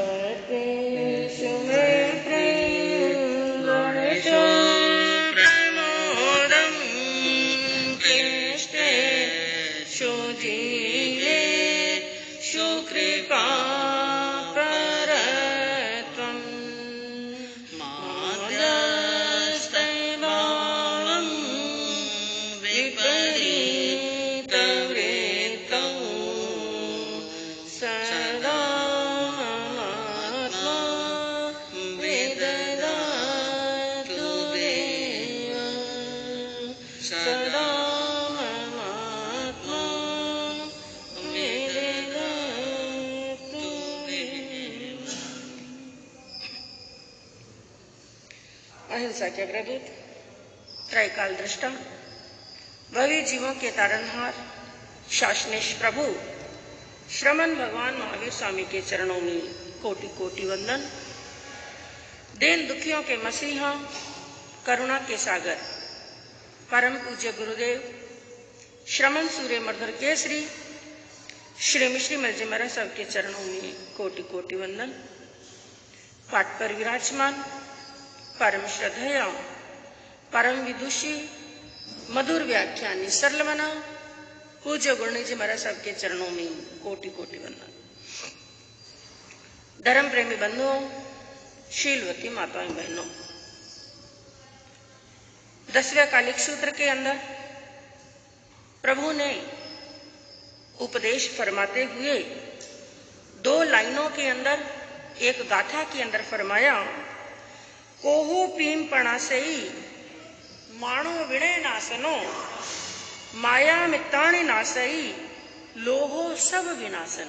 सर्वेषु मे प्रेम गणेशो प्रमोदं क्लिष्टेषु जीवेषु कृपा परत्वं माद्यस्तैवाहं विपरीतवृत्तौ सदा अहिंसा के अग्रदूत, त्रैकाल दृष्टा, भवी जीवों के तारनहार, शासनेश प्रभु श्रमण भगवान महावीर स्वामी के चरणों में कोटि कोटि वंदन। दीन दुखियों के मसीहा, करुणा के सागर, परम पूज्य गुरुदेव श्रमण सूर्य मर्धर केसरी श्री मिश्री मलजी महाराज साहब के चरणों में कोटि कोटि वंदन। पाठ पर विराजमान परम श्रद्धेय, परम विदुषी, मधुर व्याख्यानी सरलमना पूज्य गुरुनी जी महाराज साहब के चरणों में कोटि कोटि वंदन। धर्म प्रेमी बंधुओं, शीलवती माताएं बहनों, 10वें कालिक सूत्र के अंदर प्रभु ने उपदेश फरमाते हुए 2 लाइनों के अंदर एक गाथा के अंदर फरमाया, कोहु पीम पणासई माणो विणे नासनो माया मित्ताणी नासई लोहो सब विनाशन।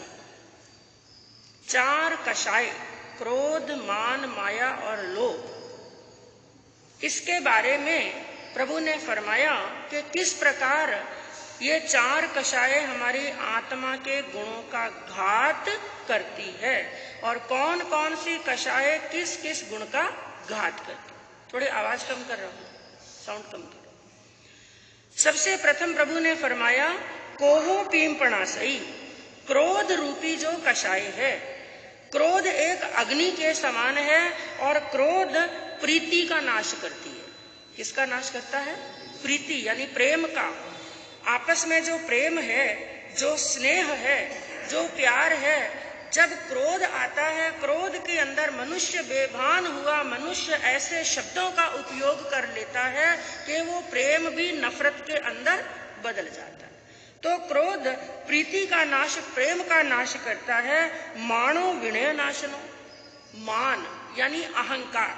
4 कषाय क्रोध, मान, माया और लोभ, इसके बारे में प्रभु ने फरमाया कि किस प्रकार ये 4 कषाय हमारी आत्मा के गुणों का घात करती है और कौन कौन सी कषाय किस किस गुण का घात करती। थोड़ी आवाज कम कर रहा हूं, साउंड कम कर। सबसे प्रथम प्रभु ने फरमाया, कोहो पीम पणासई, क्रोध रूपी जो कषाय है। क्रोध एक अग्नि के समान है और क्रोध प्रीति का नाश करती है। किसका नाश करता है? प्रीति यानी प्रेम का। आपस में जो प्रेम है, जो स्नेह है, जो प्यार है, जब क्रोध आता है, क्रोध के अंदर मनुष्य बेभान हुआ, मनुष्य ऐसे शब्दों का उपयोग कर लेता है कि वो प्रेम भी नफरत के अंदर बदल जाता है। तो क्रोध प्रीति का नाश, प्रेम का नाश करता है। मानो विनय नाशनो, मान यानी अहंकार,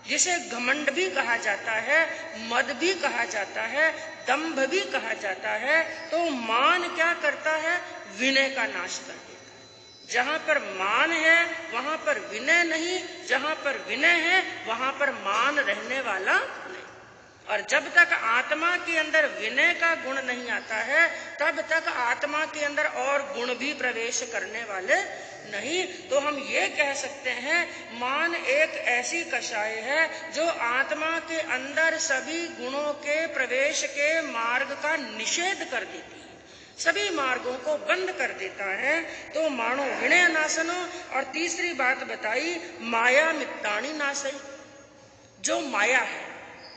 जिसे घमंड भी कहा जाता है, मद भी कहा जाता है, दंभ भी कहा जाता है। तो मान क्या करता है? विनय का नाश कर देता है। जहां पर मान है वहां पर विनय नहीं, जहां पर विनय है वहां पर मान रहने वाला नहीं। और जब तक आत्मा के अंदर विनय का गुण नहीं आता है, तब तक आत्मा के अंदर और गुण भी प्रवेश करने वाले नहीं। तो हम ये कह सकते हैं, मान एक ऐसी कषाय है जो आत्मा के अंदर सभी गुणों के प्रवेश के मार्ग का निषेध कर देती है, सभी मार्गों को बंद कर देता है। तो मानो विनय नाशनो। और तीसरी बात बताई, माया मित्ताणी नाशई, जो माया है,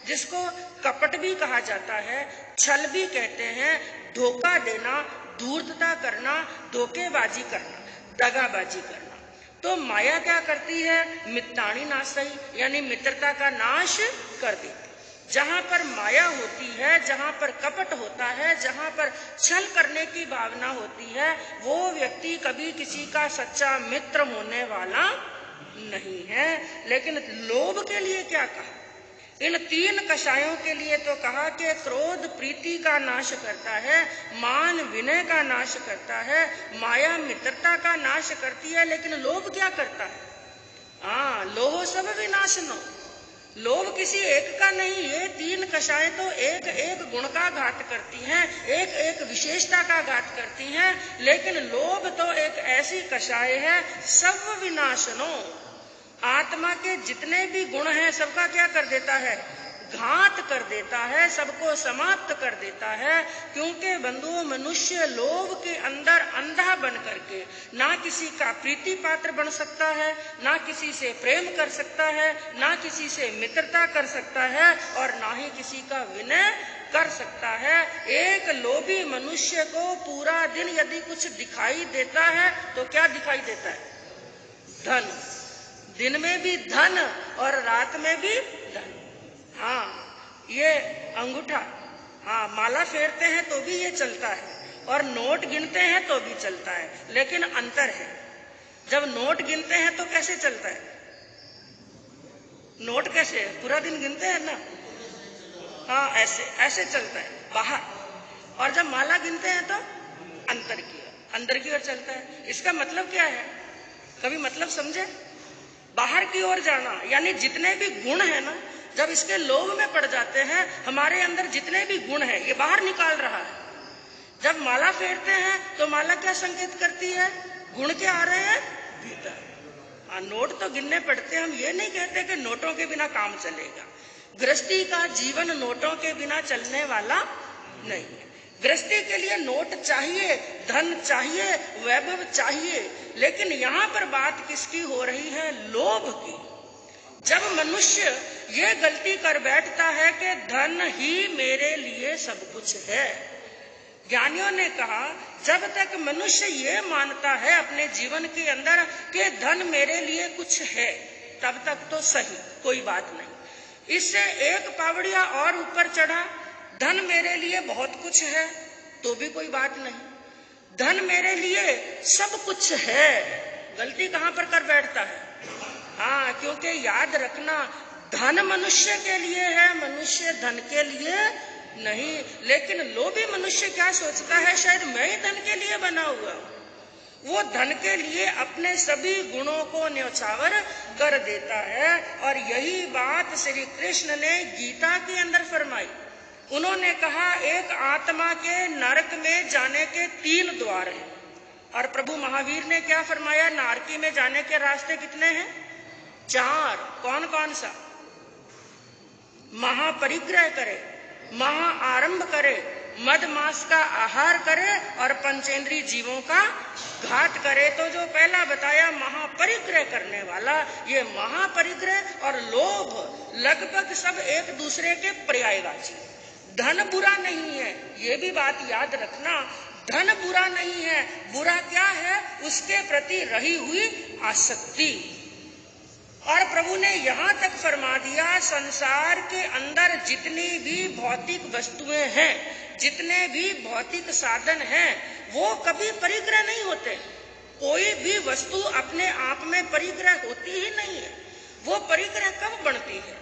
जिसको कपट भी कहा जाता है, छल भी कहते हैं, धोखा देना, धूर्तता करना, धोखेबाजी करना, दगाबाजी करना। तो माया क्या करती है? मित्ताणी नाशई यानी मित्रता का नाश कर देती। जहां पर माया होती है, जहां पर कपट होता है, जहां पर छल करने की भावना होती है, वो व्यक्ति कभी किसी का सच्चा मित्र होने वाला नहीं है। लेकिन लोभ के लिए क्या कहा? इन 3 कषायों के लिए तो कहा कि क्रोध प्रीति का नाश करता है, मान विनय का नाश करता है, माया मित्रता का नाश करती है। लेकिन लोभ क्या करता है? लोहो सब विनाशनो, लोभ किसी एक का नहीं। ये 3 कषाय तो एक एक गुण का घात करती हैं, एक एक विशेषता का घात करती हैं। लेकिन लोभ तो एक ऐसी कषाय है, सब विनाशनो, आत्मा के जितने भी गुण हैं सबका क्या कर देता है? घात कर देता है, सबको समाप्त कर देता है। क्योंकि बंधुओं, मनुष्य लोभ के अंदर अंधा बन करके ना किसी का प्रीति पात्र बन सकता है, ना किसी से प्रेम कर सकता है, ना किसी से मित्रता कर सकता है, और ना ही किसी का विनय कर सकता है। एक लोभी मनुष्य को पूरा दिन यदि कुछ दिखाई देता है तो क्या दिखाई देता है? धन। दिन में भी धन और रात में भी धन। हाँ, ये अंगूठा, हाँ, माला फेरते हैं तो भी ये चलता है, और नोट गिनते हैं तो भी चलता है। लेकिन अंतर है, जब नोट गिनते हैं तो कैसे चलता है? नोट कैसे? पूरा दिन गिनते हैं ना, हाँ, ऐसे ऐसे चलता है बाहर। और जब माला गिनते हैं तो अंदर की ओर चलता है। इसका मतलब क्या है? कभी मतलब समझे? बाहर की ओर जाना, यानी जितने भी गुण है ना, जब इसके लोभ में पड़ जाते हैं, हमारे अंदर जितने भी गुण है ये बाहर निकाल रहा है। जब माला फेरते हैं तो माला क्या संकेत करती है? गुण क्या आ रहे हैं? भीतर। हाँ, नोट तो गिनने पड़ते हैं। हम ये नहीं कहते कि नोटों के बिना काम चलेगा। गृहस्थी का जीवन नोटों के बिना चलने वाला नहीं है। गृहस्थी के लिए नोट चाहिए, धन चाहिए, वैभव चाहिए। लेकिन यहाँ पर बात किसकी हो रही है? लोभ की। जब मनुष्य ये गलती कर बैठता है कि धन ही मेरे लिए सब कुछ है, ज्ञानियों ने कहा जब तक मनुष्य ये मानता है अपने जीवन के अंदर कि धन मेरे लिए कुछ है, तब तक तो सही, कोई बात नहीं। इससे एक पावड़िया और ऊपर चढ़ा, धन मेरे लिए बहुत कुछ है, तो भी कोई बात नहीं। धन मेरे लिए सब कुछ है, गलती कहां पर कर बैठता है? हाँ, क्योंकि याद रखना, धन मनुष्य के लिए है, मनुष्य धन के लिए नहीं। लेकिन लोभी मनुष्य क्या सोचता है? शायद मैं ही धन के लिए बना हुआ हूं। वो धन के लिए अपने सभी गुणों को न्यौछावर कर देता है। और यही बात श्री कृष्ण ने गीता के अंदर फरमाई। उन्होंने कहा एक आत्मा के नरक में जाने के 3 द्वार हैं, और प्रभु महावीर ने क्या फरमाया? नारकी में जाने के रास्ते कितने हैं? 4। कौन कौन सा? महापरिग्रह करे, महा आरंभ करे, मदमास का आहार करे, और पंचेंद्रीय जीवों का घात करे। तो जो पहला बताया महापरिग्रह करने वाला, ये महापरिग्रह और लोभ लगभग सब एक दूसरे के पर्यायवाची। धन बुरा नहीं है, ये भी बात याद रखना। धन बुरा नहीं है, बुरा क्या है? उसके प्रति रही हुई आसक्ति। और प्रभु ने यहाँ तक फरमा दिया, संसार के अंदर जितनी भी भौतिक वस्तुएं हैं, जितने भी भौतिक साधन हैं, वो कभी परिग्रह नहीं होते। कोई भी वस्तु अपने आप में परिग्रह होती ही नहीं है। वो परिग्रह कब बनती है?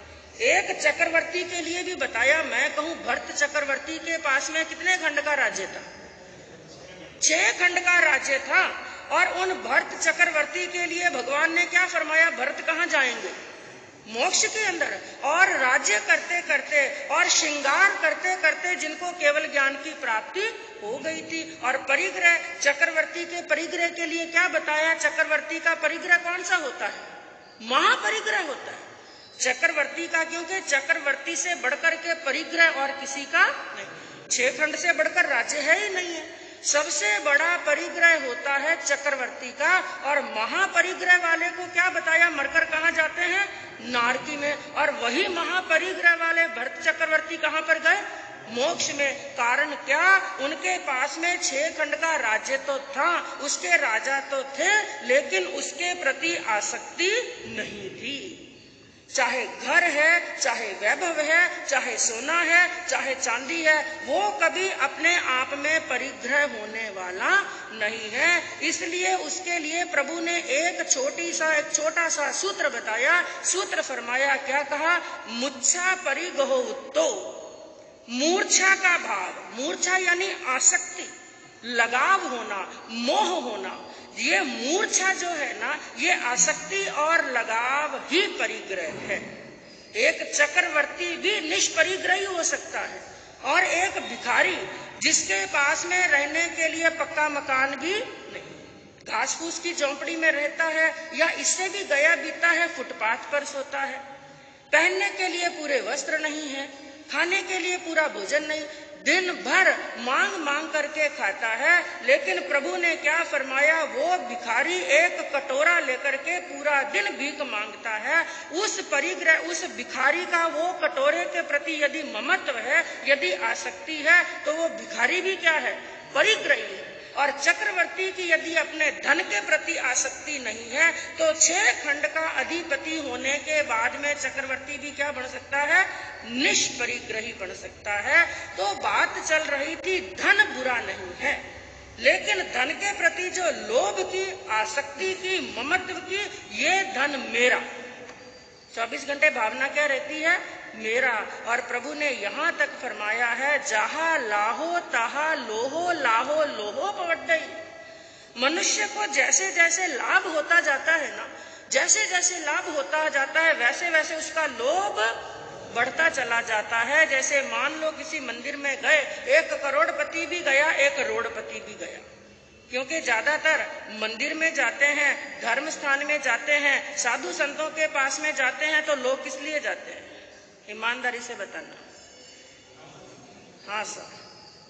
एक चक्रवर्ती के लिए भी बताया। मैं कहूं, भरत चक्रवर्ती के पास में कितने खंड का राज्य था? 6 खंड का राज्य था। और उन भरत चक्रवर्ती के लिए भगवान ने क्या फरमाया? भरत कहाँ जाएंगे? मोक्ष के अंदर। और राज्य करते करते और श्रृंगार करते करते जिनको केवल ज्ञान की प्राप्ति हो गई थी। और परिग्रह, चक्रवर्ती के परिग्रह के लिए क्या बताया? चक्रवर्ती का परिग्रह कौन सा होता है? महापरिग्रह होता है चक्रवर्ती का, क्योंकि चक्रवर्ती से बढ़कर के परिग्रह और किसी का नहीं। 6 खंड से बढ़कर राज्य है ही नहीं है। सबसे बड़ा परिग्रह होता है चक्रवर्ती का। और महापरिग्रह वाले को क्या बताया? मरकर कहाँ जाते हैं? नारकी में। और वही महापरिग्रह वाले भरत चक्रवर्ती कहाँ पर गए? मोक्ष में। कारण क्या? उनके पास में 6 खंड का राज्य तो था, उसके राजा तो थे, लेकिन उसके प्रति आसक्ति नहीं थी। चाहे घर है, चाहे वैभव है, चाहे सोना है, चाहे चांदी है, वो कभी अपने आप में परिग्रह होने वाला नहीं है। इसलिए उसके लिए प्रभु ने एक छोटा सा सूत्र बताया। सूत्र फरमाया, क्या कहा? मुच्छा परिगहोत्तो। मूर्छा का भाव, मूर्छा यानी आसक्ति, लगाव होना, मोह होना। ये मूर्छा जो है ना, ये आसक्ति और लगाव ही परिग्रह है। एक चक्रवर्ती भी निष्परिग्रही हो सकता है, और एक भिखारी जिसके पास में रहने के लिए पक्का मकान भी नहीं, घास फूस की झोंपड़ी में रहता है, या इससे भी गया बीता है, फुटपाथ पर सोता है। पहनने के लिए पूरे वस्त्र नहीं है, खाने के लिए पूरा भोजन नहीं, दिन भर मांग मांग करके खाता है। लेकिन प्रभु ने क्या फरमाया, वो भिखारी एक कटोरा लेकर के पूरा दिन भीख मांगता है। उस परिग्रह, उस भिखारी का वो कटोरे के प्रति यदि ममत्व है, यदि आसक्ति है, तो वो भिखारी भी क्या है, परिग्रही है। और चक्रवर्ती की यदि अपने धन के प्रति आसक्ति नहीं है, तो 6 खंड का अधिपति होने के बाद में चक्रवर्ती भी क्या बन सकता है, निष्परिग्रही बन सकता है। तो बात चल रही थी धन बुरा नहीं है, लेकिन धन के प्रति जो लोभ की, आसक्ति की, ममत्व की, ये धन मेरा, 24 घंटे भावना क्या रहती है, मेरा। और प्रभु ने यहाँ तक फरमाया है, जहा लाहो तहा लोहो, लाहो लोहो पवड्डई। मनुष्य को जैसे जैसे लाभ होता जाता है ना, जैसे जैसे लाभ होता जाता है, वैसे वैसे उसका लोभ बढ़ता चला जाता है। जैसे मान लो किसी मंदिर में गए, 1 करोड़पति भी गया, 1 करोड़पति भी गया, क्योंकि ज्यादातर मंदिर में जाते हैं, धर्म स्थान में जाते हैं, साधु संतों के पास में जाते हैं, तो लोग किस लिए जाते हैं, ईमानदारी से बताना। हाँ सर,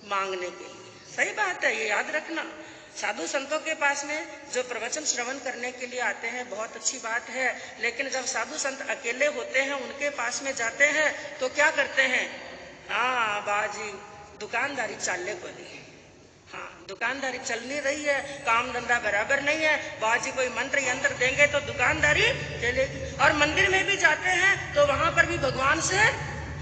मांगने के लिए। सही बात है, ये याद रखना। साधु संतों के पास में जो प्रवचन श्रवण करने के लिए आते हैं, बहुत अच्छी बात है, लेकिन जब साधु संत अकेले होते हैं, उनके पास में जाते हैं, तो क्या करते हैं, हाँ बाजी दुकानदारी चालने को ली, हाँ दुकानदारी चल नहीं रही है, काम धंधा बराबर नहीं है, बाजी कोई मंत्र यंत्र देंगे तो दुकानदारी चलेगी। और मंदिर में भी जाते हैं तो वहां पर भी भगवान से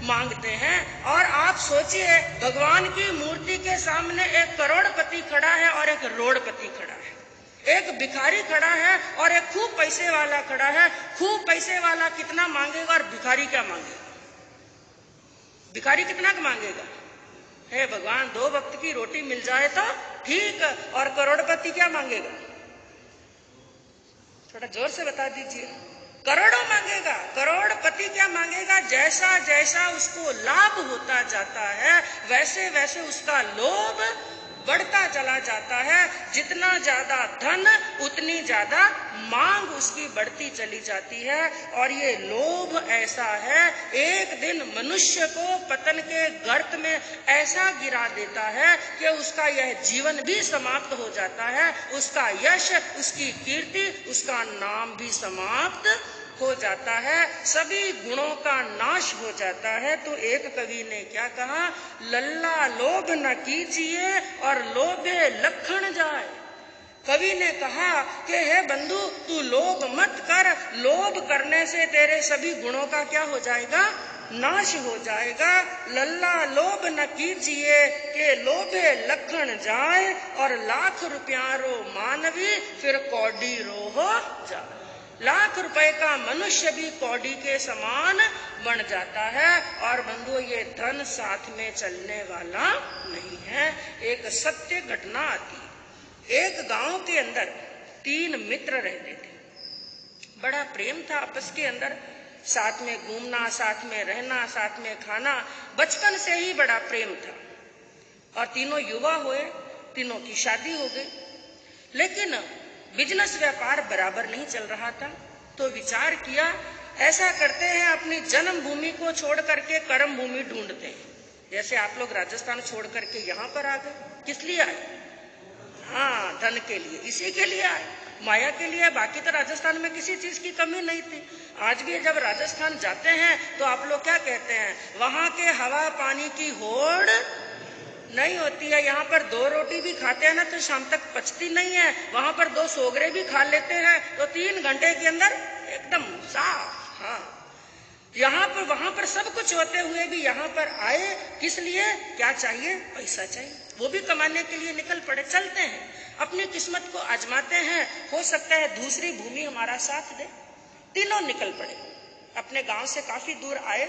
मांगते हैं। और आप सोचिए, भगवान की मूर्ति के सामने 1 करोड़पति खड़ा है और 1 रोड़पति खड़ा है, एक भिखारी खड़ा है और एक खूब पैसे वाला खड़ा है। खूब पैसे वाला कितना मांगेगा और भिखारी क्या मांगेगा, भिखारी कितना मांगेगा, हे भगवान 2 वक्त की रोटी मिल जाए तो ठीक, और करोड़पति क्या मांगेगा, थोड़ा जोर से बता दीजिए, करोड़ों मांगेगा। करोड़पति क्या मांगेगा, जैसा जैसा उसको लाभ होता जाता है, वैसे वैसे उसका लोभ बढ़ता चला जाता है। जितना ज्यादा धन, उतनी ज्यादा मांग उसकी बढ़ती चली जाती है। और ये लोभ ऐसा है, एक दिन मनुष्य को पतन के गर्त में ऐसा गिरा देता है कि उसका यह जीवन भी समाप्त हो जाता है, उसका यश, उसकी कीर्ति, उसका नाम भी समाप्त हो जाता है, सभी गुणों का नाश हो जाता है। तो एक कवि ने क्या कहा, लल्ला लोभ न कीजिए और लोभे लखन जाए। कवि ने कहा कि हे बंधु, तू लोभ मत कर, लोभ करने से तेरे सभी गुणों का क्या हो जाएगा, नाश हो जाएगा। लल्ला लोभ न कीजिए के लोभे लखन जाए, और लाख रुपया रो मानवी फिर कौड़ी रो हो जाए। लाख रुपए का मनुष्य भी कौड़ी के समान बन जाता है। और बंधु, ये धन साथ में चलने वाला नहीं है। एक सत्य घटना आती है। एक गांव के अंदर 3 मित्र रहते थे, बड़ा प्रेम था आपस के अंदर, साथ में घूमना, साथ में रहना, साथ में खाना, बचपन से ही बड़ा प्रेम था। और तीनों युवा हुए, तीनों की शादी हो गई, लेकिन बिजनेस व्यापार बराबर नहीं चल रहा था। तो विचार किया, ऐसा करते हैं, अपनी जन्म भूमि को छोड़ करके कर्म भूमि ढूंढते हैं। जैसे आप लोग राजस्थान छोड़ करके यहाँ पर आ गए, किस लिए आए, हाँ धन के लिए, इसी के लिए आए, माया के लिए। बाकी तो राजस्थान में किसी चीज की कमी नहीं थी। आज भी जब राजस्थान जाते हैं तो आप लोग क्या कहते हैं, वहां के हवा पानी की होड़ नहीं होती है। यहाँ पर 2 रोटी भी खाते हैं ना तो शाम तक पचती नहीं है, वहां पर 2 सोगरे भी खा लेते हैं तो 3 घंटे के अंदर एकदम साफ। हाँ, यहाँ पर वहां पर सब कुछ होते हुए भी यहाँ पर आए, किस लिए, क्या चाहिए, पैसा चाहिए। वो भी कमाने के लिए निकल पड़े। चलते हैं, अपनी किस्मत को आजमाते हैं, हो सकता है दूसरी भूमि हमारा साथ दे। तीनों निकल पड़े, अपने गांव से काफी दूर आए,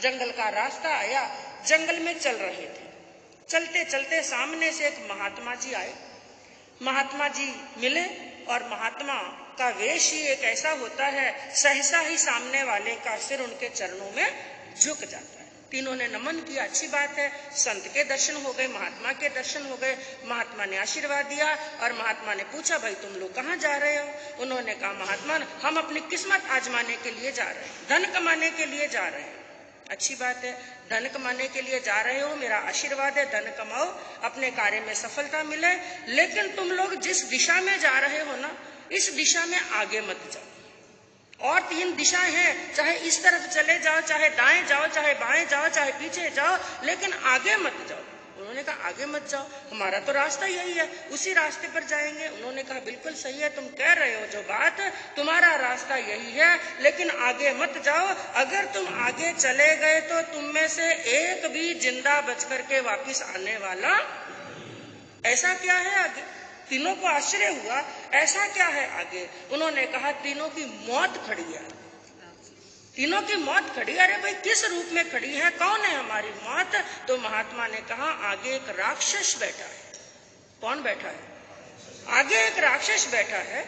जंगल का रास्ता आया, जंगल में चल रहे थे। चलते चलते सामने से एक महात्मा जी आए। महात्मा जी मिले, और महात्मा का वेश ही एक ऐसा होता है, सहसा ही सामने वाले का सिर उनके चरणों में झुक जाता है। तीनों ने नमन किया, अच्छी बात है। संत के दर्शन हो गए, महात्मा के दर्शन हो गए। महात्मा ने आशीर्वाद दिया और महात्मा ने पूछा, भाई तुम लोग कहाँ जा रहे हो? उन्होंने कहा, महात्मा हम अपनी किस्मत आजमाने के लिए जा रहे हैं, धन कमाने के लिए जा रहे हैं। अच्छी बात है, धन कमाने के लिए जा रहे हो, मेरा आशीर्वाद है, धन कमाओ, अपने कार्य में सफलता मिले। लेकिन तुम लोग जिस दिशा में जा रहे हो ना, इस दिशा में आगे मत जाओ। और 3 दिशाएं हैं, चाहे इस तरफ चले जाओ, चाहे दाएं जाओ, चाहे बाएं जाओ, चाहे पीछे जाओ, लेकिन आगे मत जाओ। उन्होंने कहा, आगे मत जाओ, हमारा तो रास्ता यही है, उसी रास्ते पर जाएंगे। उन्होंने कहा, बिल्कुल सही है, तुम कह रहे हो जो बात, तुम्हारा रास्ता यही है, लेकिन आगे मत जाओ। अगर तुम आगे चले गए तो तुम में से एक भी जिंदा बच करके वापिस आने वाला। ऐसा क्या है आगे? तीनों को आश्चर्य हुआ, ऐसा क्या है आगे? उन्होंने कहा, तीनों की मौत खड़ी है, तीनों की मौत खड़ी। अरे भाई किस रूप में खड़ी है, कौन है हमारी मौत? तो महात्मा ने कहा, आगे एक राक्षस बैठा है। कौन बैठा है? आगे एक राक्षस बैठा है,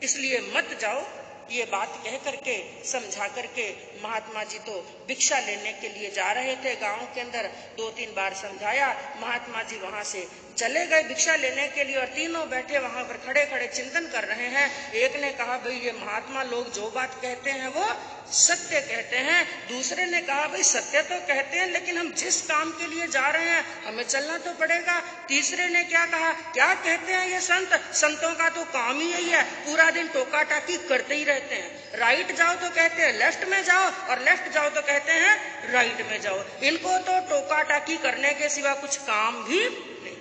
इसलिए मत जाओ। ये बात कह करके, समझा करके महात्मा जी तो भिक्षा लेने के लिए जा रहे थे गांव के अंदर। 2-3 बार समझाया, महात्मा जी वहां से चले गए भिक्षा लेने के लिए और तीनों बैठे वहां पर खड़े खड़े चिंतन कर रहे हैं। एक ने कहा, भाई ये महात्मा लोग जो बात कहते हैं वो सत्य कहते हैं। दूसरे ने कहा, भाई सत्य तो कहते हैं, लेकिन हम जिस काम के लिए जा रहे हैं हमें चलना तो पड़ेगा। तीसरे ने क्या कहा, क्या कहते हैं ये संत, संतों का तो काम ही यही है, पूरा दिन टोका टाकी करते ही रहते हैं। राइट जाओ तो कहते हैं लेफ्ट में जाओ, और लेफ्ट जाओ तो कहते हैं राइट में जाओ। इनको तो टोका टाकी करने के सिवा कुछ काम भी नहीं,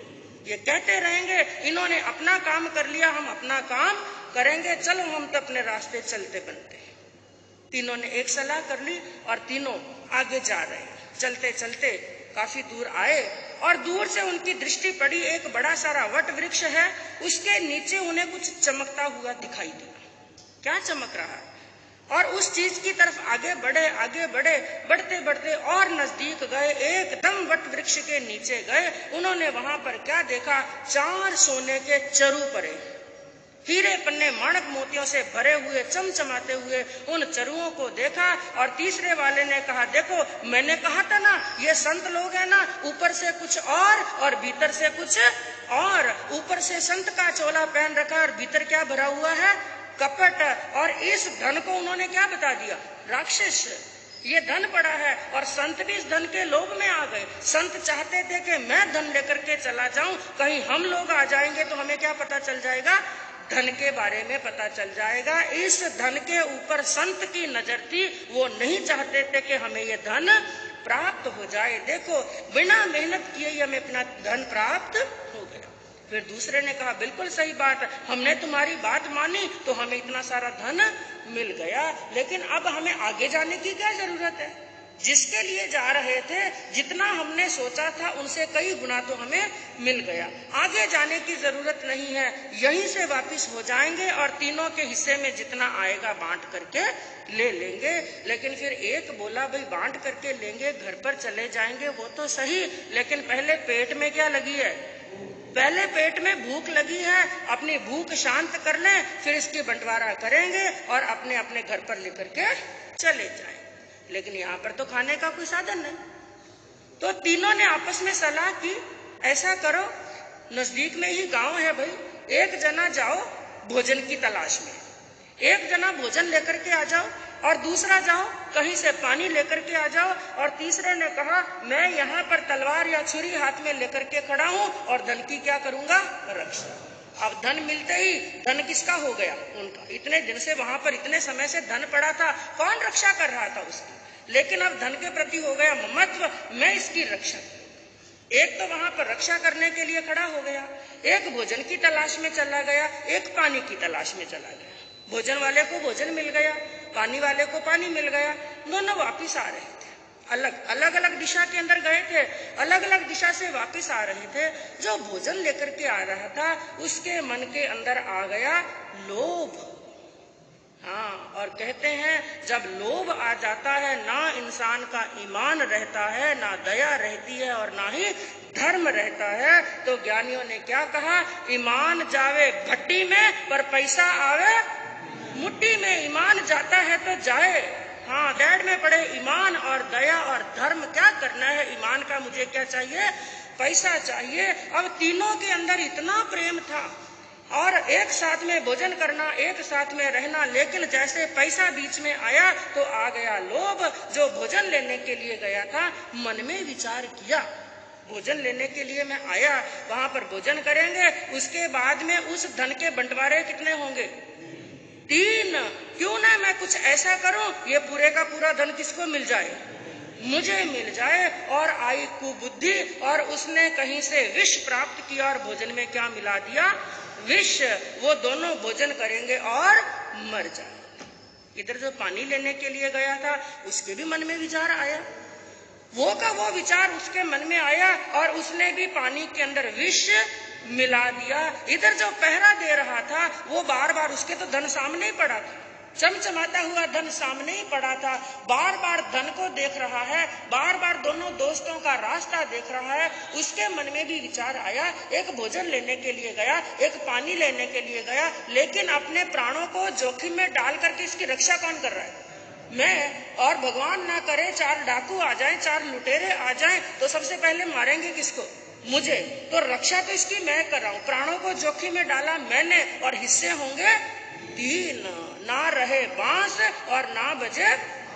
ये कहते रहेंगे। इन्होंने अपना काम कर लिया, हम अपना काम करेंगे, चलो हम तो अपने रास्ते चलते बनते हैं। तीनों ने एक सलाह कर ली और तीनों आगे जा रहे हैं। चलते चलते काफी दूर आए और दूर से उनकी दृष्टि पड़ी, एक बड़ा सारा वट वृक्ष है, उसके नीचे उन्हें कुछ चमकता हुआ दिखाई दिया। क्या चमक रहा है? और उस चीज की तरफ आगे बढ़े, आगे बढ़े, बढ़ते बढ़ते और नजदीक गए, एकदम वट वृक्ष के नीचे गए। उन्होंने वहां पर क्या देखा, 4 सोने के चरु पड़े, हीरे पन्ने माणक मोतियों से भरे हुए, चमचमाते हुए उन चरुओं को देखा। और तीसरे वाले ने कहा, देखो मैंने कहा था ना, ये संत लोग हैं ना, ऊपर से कुछ और भीतर से कुछ और। ऊपर से संत का चोला पहन रखा और भीतर क्या भरा हुआ है, कपट। और इस धन को उन्होंने क्या बता दिया, राक्षस। ये धन पड़ा है और संत भी इस धन के लोभ में आ गए। संत चाहते थे कि मैं धन लेकर के चला जाऊं, कहीं हम लोग आ जाएंगे तो हमें क्या पता चल जाएगा, धन के बारे में पता चल जाएगा। इस धन के ऊपर संत की नजर थी, वो नहीं चाहते थे कि हमें ये धन प्राप्त हो जाए। देखो बिना मेहनत किए ही हमें अपना धन प्राप्त हो गया। फिर दूसरे ने कहा, बिल्कुल सही बात, हमने तुम्हारी बात मानी तो हमें इतना सारा धन मिल गया, लेकिन अब हमें आगे जाने की क्या जरूरत है? जिसके लिए जा रहे थे, जितना हमने सोचा था उनसे कई गुना तो हमें मिल गया, आगे जाने की जरूरत नहीं है, यहीं से वापिस हो जाएंगे और तीनों के हिस्से में जितना आएगा बांट करके ले लेंगे। लेकिन फिर एक बोला, भाई बांट करके लेंगे, घर पर चले जाएंगे वो तो सही, लेकिन पहले पेट में क्या लगी है, पहले पेट में भूख लगी है, अपनी भूख शांत कर लें, फिर इसकी बंटवारा करेंगे और अपने अपने घर पर लेकर के चले जाएं। लेकिन यहाँ पर तो खाने का कोई साधन नहीं। तो तीनों ने आपस में सलाह की, ऐसा करो, नजदीक में ही गांव है भाई, एक जना जाओ भोजन की तलाश में, एक जना भोजन लेकर के आ जाओ और दूसरा जाओ कहीं से पानी लेकर के आ जाओ। और तीसरे ने कहा, मैं यहाँ पर तलवार या छुरी हाथ में लेकर के खड़ा हूँ और धन की क्या करूंगा, रक्षा। अब धन मिलते ही, धन किसका हो गया, उनका। इतने दिन से वहां पर, इतने समय से धन पड़ा था, कौन रक्षा कर रहा था उसकी, लेकिन अब धन के प्रति हो गया ममत्व, मैं इसकी रक्षा। एक तो वहां पर रक्षा करने के लिए खड़ा हो गया, एक भोजन की तलाश में चला गया, एक पानी की तलाश में चला गया। भोजन वाले को भोजन मिल गया, पानी वाले को पानी मिल गया, दोनों वापिस आ रहे थे। अलग अलग दिशा के अंदर गए थे, अलग अलग दिशा से वापिस आ रहे थे। जो भोजन लेकर के आ रहा था उसके मन के अंदर आ गया लोभ। हाँ, और कहते हैं जब लोभ आ जाता है, ना इंसान का ईमान रहता है, ना दया रहती है और ना ही धर्म रहता है। तो ज्ञानियों ने क्या कहा, ईमान जावे भट्टी में पर पैसा आवे मुट्ठी में। ईमान जाता है तो जाए, हाँ, डैड में पड़े ईमान और दया और धर्म। क्या करना है? ईमान का मुझे क्या चाहिए? पैसा चाहिए। अब तीनों के अंदर इतना प्रेम था और एक साथ में भोजन करना, एक साथ में रहना, लेकिन जैसे पैसा बीच में आया तो आ गया लोभ। जो भोजन लेने के लिए गया था, मन में विचार किया, भोजन लेने के लिए मैं आया, वहां पर भोजन करेंगे, उसके बाद में उस धन के बंटवारे कितने होंगे? 3। क्यों ना मैं कुछ ऐसा करूं, ये पूरे का पूरा धन किसको मिल जाए? मुझे मिल जाए। और आई कुबुद्धि, और उसने कहीं से विष प्राप्त किया और भोजन में क्या मिला दिया? विष। वो दोनों भोजन करेंगे और मर जाए। इधर जो पानी लेने के लिए गया था, उसके भी मन में विचार आया, वो का वो विचार उसके मन में आया और उसने भी पानी के अंदर विष मिला दिया। इधर जो पहरा दे रहा था, वो बार बार, उसके तो धन सामने ही पड़ा था, चमचमाता हुआ धन सामने ही पड़ा था, बार बार धन को देख रहा है, बार बार दोनों दोस्तों का रास्ता देख रहा है। उसके मन में भी विचार आया, एक भोजन लेने के लिए गया, एक पानी लेने के लिए गया, लेकिन अपने प्राणों को जोखिम में डाल करके इसकी रक्षा कौन कर रहा है? मैं। और भगवान ना करे 4 डाकू आ जाएं, 4 लुटेरे आ जाएं, तो सबसे पहले मारेंगे किसको? मुझे। तो रक्षा तो इसकी मैं कर रहा हूं, प्राणों को जोखिम में डाला मैंने, और हिस्से होंगे 3। ना रहे बांस और ना बजे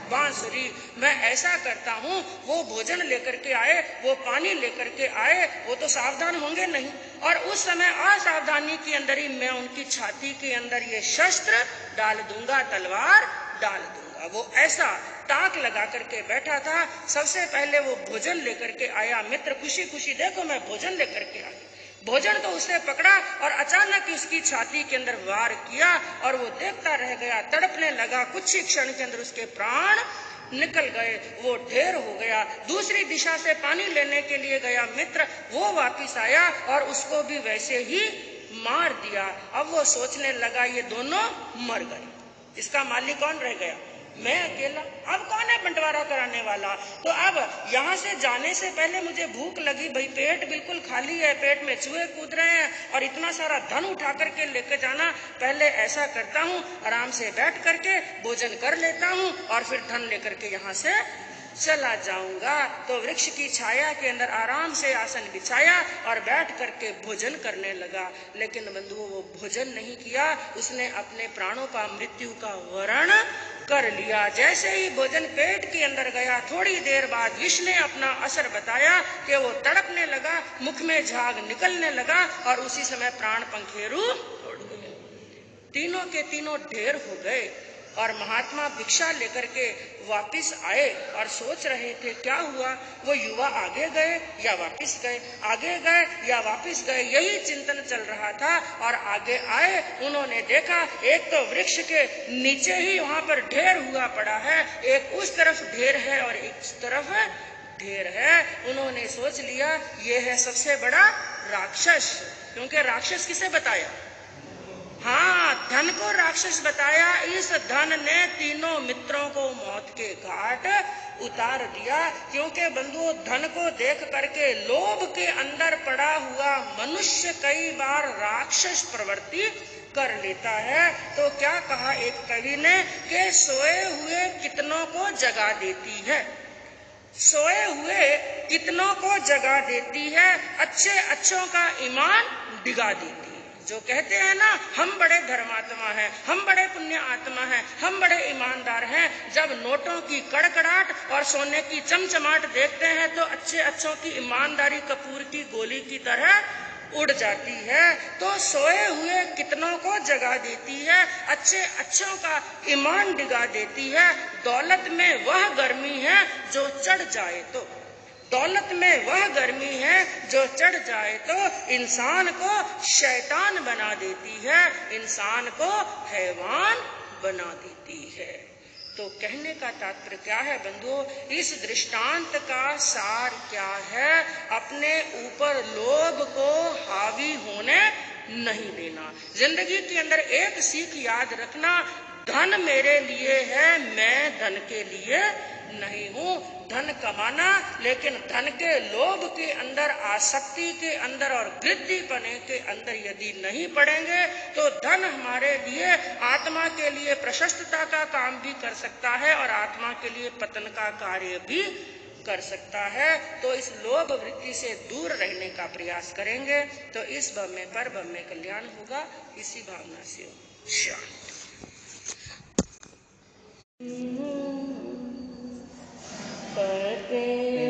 बांसुरी। मैं ऐसा करता हूँ, वो भोजन लेकर के आए, वो पानी लेकर के आए, वो तो सावधान होंगे नहीं, और उस समय असावधानी के अंदर ही मैं उनकी छाती के अंदर ये शस्त्र डाल दूंगा, तलवार डाल दूंगा। वो ऐसा ताक लगा करके बैठा था। सबसे पहले वो भोजन लेकर के आया, मित्र खुशी खुशी, देखो मैं भोजन लेकर के आया। भोजन तो उसने पकड़ा और अचानक उसकी छाती के अंदर वार किया, और वो देखता रह गया, तड़पने लगा। कुछ ही क्षण के अंदर उसके प्राण निकल गए, वो ढेर हो गया। दूसरी दिशा से पानी लेने के लिए गया मित्र, वो वापिस आया और उसको भी वैसे ही मार दिया। अब वो सोचने लगा, ये दोनों मर गए, इसका मालिक कौन रह गया? मैं अकेला। अब कौन है बंटवारा कराने वाला? तो अब यहाँ से जाने से पहले मुझे भूख लगी, भाई पेट बिल्कुल खाली है, पेट में चूहे कूद रहे हैं, और इतना सारा धन उठा करके लेके जाना। पहले ऐसा करता हूँ, आराम से बैठ करके भोजन कर लेता हूँ और फिर धन लेकर के यहाँ से चला जाऊंगा। तो वृक्ष की छाया के अंदर आराम से आसन बिछाया और बैठ करके भोजन करने लगा। लेकिन बंधुओं, वो भोजन नहीं किया, उसने अपने प्राणों का, मृत्यु का वरण कर लिया। जैसे ही भोजन पेट के अंदर गया, थोड़ी देर बाद विष ने अपना असर बताया कि वो तड़पने लगा, मुख में झाग निकलने लगा, और उसी समय प्राण पंखेरु उड़ गए। तीनों के तीनों ढेर हो गए। और महात्मा भिक्षा लेकर के वापिस आए और सोच रहे थे क्या हुआ। वो युवा आगे गए या वापिस गए, आगे गए या वापिस गए, यही चिंतन चल रहा था। और आगे आए, उन्होंने देखा एक तो वृक्ष के नीचे ही वहां पर ढेर हुआ पड़ा है, एक उस तरफ ढेर है और एक इस तरफ ढेर है। उन्होंने सोच लिया ये है सबसे बड़ा राक्षस, क्योंकि राक्षस किसे बताया? हाँ, धन को राक्षस बताया। इस धन ने तीनों मित्रों को मौत के घाट उतार दिया। क्योंकि बंधुओं, धन को देख करके लोभ के अंदर पड़ा हुआ मनुष्य कई बार राक्षस प्रवृत्ति कर लेता है। तो क्या कहा एक कवि ने कि सोए हुए कितनों को जगा देती है, सोए हुए कितनों को जगा देती है, अच्छे अच्छों का ईमान डिगा देती है। जो कहते हैं ना, हम बड़े धर्मात्मा हैं, हम बड़े पुण्य आत्मा हैं, हम बड़े ईमानदार हैं, जब नोटों की कड़कड़ाहट और सोने की चमचमाहट देखते हैं तो अच्छे अच्छों की ईमानदारी कपूर की गोली की तरह उड़ जाती है। तो सोए हुए कितनों को जगा देती है, अच्छे अच्छों का ईमान डिगा देती है। दौलत में वह गर्मी है जो चढ़ जाए तो, दौलत में वह गर्मी है जो चढ़ जाए तो इंसान को शैतान बना देती है, इंसान को हैवान बना देती है। तो कहने का तात्पर्य क्या है बंधुओं, इस दृष्टांत का सार क्या है? अपने ऊपर लोभ को हावी होने नहीं देना। जिंदगी के अंदर एक सीख याद रखना, धन मेरे लिए है, मैं धन के लिए नहीं हूँ धन कमाना, लेकिन धन के लोभ के अंदर, आसक्ति के अंदर और वृद्धिपने के अंदर यदि नहीं पड़ेंगे तो धन हमारे लिए, आत्मा के लिए प्रशस्तता का काम भी कर सकता है और आत्मा के लिए पतन का कार्य भी कर सकता है। तो इस लोभ वृत्ति से दूर रहने का प्रयास करेंगे तो इस ब्रह्म पर ब्रह्म कल्याण होगा। इसी भावना से शांति। करते